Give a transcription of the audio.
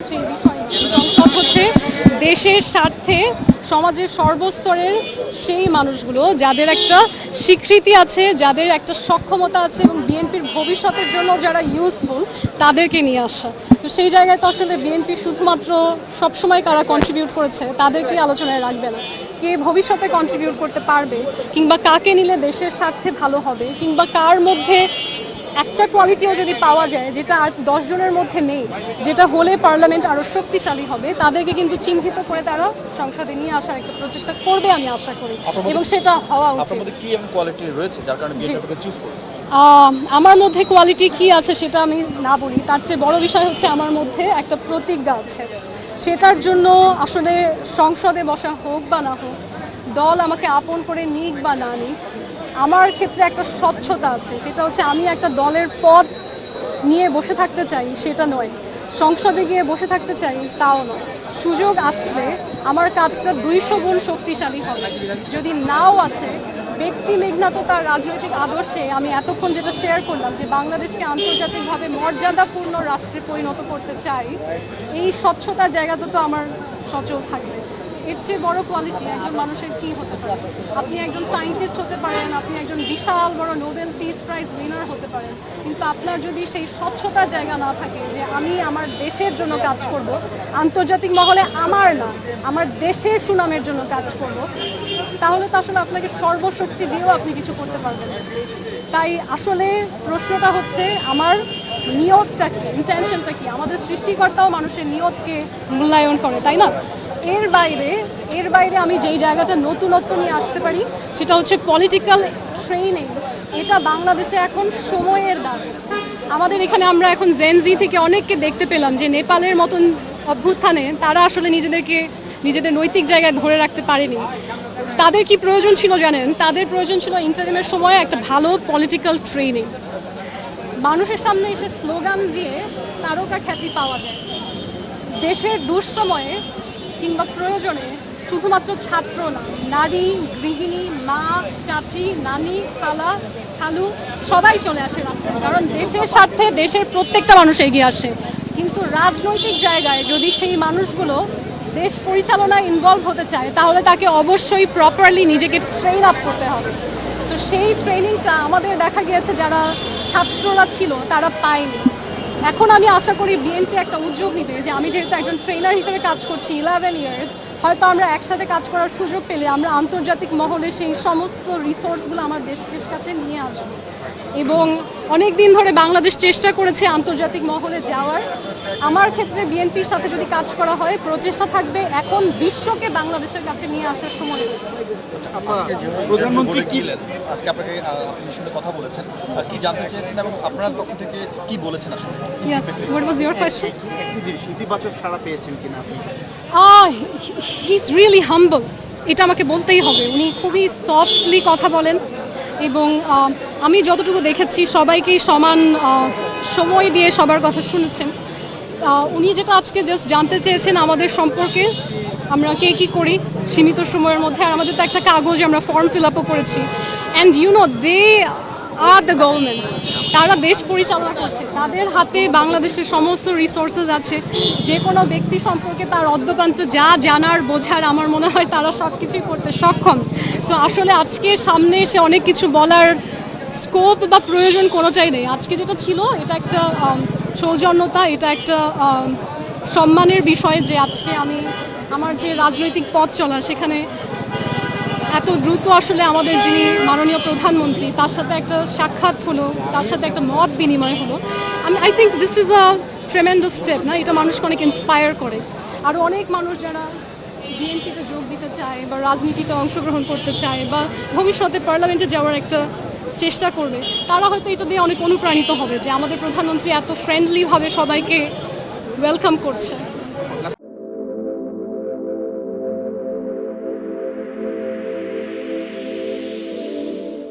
সেই বিষয় সংসদ হচ্ছে দেশের স্বার্থে সমাজের সর্বস্তরের সেই মানুষগুলো যাদের একটা স্বীকৃতি আছে, যাদের একটা সক্ষমতা আছে এবং বিএনপির ভবিষ্যতের জন্য যারা ইউজফুল তাদেরকে নিয়ে আসা। তো সেই জায়গায় তো আসলে বিএনপি শুধুমাত্র সবসময় কারা কন্ট্রিবিউট করেছে তাদেরকে আলোচনায় রাখবে না, কে ভবিষ্যতে কন্ট্রিবিউট করতে পারবে কিংবা কাকে নিলে দেশের স্বার্থে ভালো হবে কিংবা কার মধ্যে একটা কোয়ালিটিও যদি পাওয়া যায় যেটা আর 10 জনের মধ্যে নেই, যেটা হলে পার্লামেন্ট আরও শক্তিশালী হবে, তাদেরকে কিন্তু চিহ্নিত করে তারা সংসদে নিয়ে আসার একটা প্রচেষ্টা করবে আমি আশা করি, এবং সেটা হওয়া উচিত। আমার মধ্যে কোয়ালিটি কি আছে সেটা আমি না বলি, তার চেয়ে বড় বিষয় হচ্ছে আমার মধ্যে একটা প্রতিজ্ঞা আছে। সেটার জন্য আসলে সংসদে বসা হোক বা না হোক, দল আমাকে আপন করে নিক বা না নিক, আমার ক্ষেত্রে একটা স্বচ্ছতা আছে। সেটা হচ্ছে আমি একটা দলের পদ নিয়ে বসে থাকতে চাই সেটা নয়, সংসদে গিয়ে বসে থাকতে চাই তাও নয়। সুযোগ আসলে আমার কাজটা 200 গুণ শক্তিশালী হবে। যদি নাও আসে, ব্যক্তি মেঘনাততার রাজনৈতিক আদর্শে আমি এতক্ষণ যেটা শেয়ার করলাম যে বাংলাদেশকে আন্তর্জাতিকভাবে মর্যাদাপূর্ণ রাষ্ট্রে পরিণত করতে চাই, এই স্বচ্ছতার জায়গাটা তো আমার সচল থাকবে। এর চেয়ে বড় কোয়ালিটি একজন মানুষের কী হতে পারে? আপনি একজন সায়েন্টিস্ট হতে পারেন, আপনি একজন বিশাল বড় নোবেল পিস প্রাইজ উইনার হতে পারেন, কিন্তু আপনার যদি সেই স্বচ্ছতার জায়গা না থাকে যে আমি আমার দেশের জন্য কাজ করব, আন্তর্জাতিক মহলে আমার না আমার দেশের সুনামের জন্য কাজ করব, তাহলে তো আসলে আপনাকে সর্বশক্তি দিয়েও আপনি কিছু করতে পারবেন না। তাই আসলে প্রশ্নটা হচ্ছে আমার নিয়তটা কি, ইন্টেনশনটা কি? আমাদের সৃষ্টিকর্তাও মানুষের নিয়তকে মূল্যায়ন করে, তাই না? এর বাইরে আমি যেই জায়গাটা নতুনত্ব নিয়ে আসতে পারি সেটা হচ্ছে পলিটিক্যাল ট্রেনিং। এটা বাংলাদেশে এখন সময়ের দাবি। আমাদের এখানে আমরা এখন জেনজি থেকে অনেককে দেখতে পেলাম যে নেপালের মতন অভ্যুত্থানে তারা আসলে নিজেদের নৈতিক জায়গায় ধরে রাখতে পারেনি। তাদের কি প্রয়োজন ছিল জানেন? তাদের প্রয়োজন ছিল ইন্টারিমের সময় একটা ভালো পলিটিক্যাল ট্রেনিং। মানুষের সামনে এসে স্লোগান দিয়ে তারকা খ্যাতি পাওয়া যায়। দেশের দুঃসময়ে কিংবা প্রয়োজনে শুধুমাত্র ছাত্র না, নারী, গৃহিণী, মা, চাচি, নানি, খালা, খালু সবাই চলে আসে রাস্তায়, কারণ দেশের স্বার্থে দেশের প্রত্যেকটা মানুষ এগিয়ে আসে। কিন্তু রাজনৈতিক জায়গায় যদি সেই মানুষগুলো দেশ পরিচালনায় ইনভলভ হতে চায় তাহলে তাকে অবশ্যই প্রপারলি নিজেকে ট্রেন আপ করতে হবে। তো সেই ট্রেনিংটা আমাদের দেখা গিয়েছে যারা ছাত্ররা ছিল তারা পায়নি। এখন আমি আশা করি বিএনপি একটা উদ্যোগ নিবে যে আমি যেহেতু একজন ট্রেনার হিসেবে কাজ করছি 11 ইয়ার্স, হয়তো আমরা একসাথে কাজ করার সুযোগ পেলে আমরা আন্তর্জাতিক মহলে সেই সমস্ত রিসোর্সগুলো আমার দেশের কাছে নিয়ে আসবো। এবং অনেক দিন ধরে বাংলাদেশ চেষ্টা করেছে আন্তর্জাতিক মহলে যাওয়ার। আমার ক্ষেত্রে বিএনপির সাথে যদি কাজ করা হয়, প্রচেষ্টা থাকবে এখন বিশ্বকে বাংলাদেশের কাছে নিয়ে আসার সময় হয়েছে। প্রধানমন্ত্রী কি আজকে আপনাকে সাথে কথা বলেছেন, কি জানতে চেয়েছেন এবং আপনার পক্ষ থেকে কি বলেছেন আসলে? Yes, what was your question? ইতিবাচক সাড়া পেয়েছেন কিনা আপনি? হি ইজ রিয়েলি হাম্বল, এটা আমাকে বলতেই হবে। উনি খুবই সফটলি কথা বলেন এবং আমি যতটুকু দেখেছি সবাইকেই সমান সময় দিয়ে সবার কথা শুনেছেন। উনি যেটা আজকে জাস্ট জানতে চেয়েছেন আমাদের সম্পর্কে, আমরা কে কী করি সীমিত সময়ের মধ্যে, আর আমাদের তো একটা কাগজ আমরা ফর্ম ফিল আপও করেছি। And you know they are the government, তারা দেশ পরিচালনা করছে, তাদের হাতে বাংলাদেশের সমস্ত রিসোর্সেস আছে। যে কোনো ব্যক্তি সম্পর্কে তার অদ্যপান্ত যা জানার বোঝার আমার মনে হয় তারা সব কিছুই করতে সক্ষম। সো আসলে আজকে সামনে এসে অনেক কিছু বলার স্কোপ বা প্রয়োজন কোনোটাই নেই। আজকে যেটা ছিল এটা একটা সৌজন্যতা, এটা একটা সম্মানের বিষয় যে আজকে আমি আমার যে রাজনৈতিক পথ চলা সেখানে এত দ্রুত আসলে আমাদের যিনি মাননীয় প্রধানমন্ত্রী তার সাথে একটা সাক্ষাৎ হলো, তার সাথে একটা মত বিনিময় হলো। I think this is a tremendous step, না? এটা মানুষকে অনেক ইন্সপায়ার করে। আরও অনেক মানুষ যারা বিএনপিতে যোগ দিতে চায় বা রাজনীতিতে অংশগ্রহণ করতে চায় বা ভবিষ্যতে পার্লামেন্টে যাওয়ার একটা চেষ্টা করবে, তারা হয়তো এটা দিয়ে অনেক অনুপ্রাণিত হবে যে আমাদের প্রধানমন্ত্রী এত ফ্রেন্ডলিভাবে সবাইকে ওয়েলকাম করছে।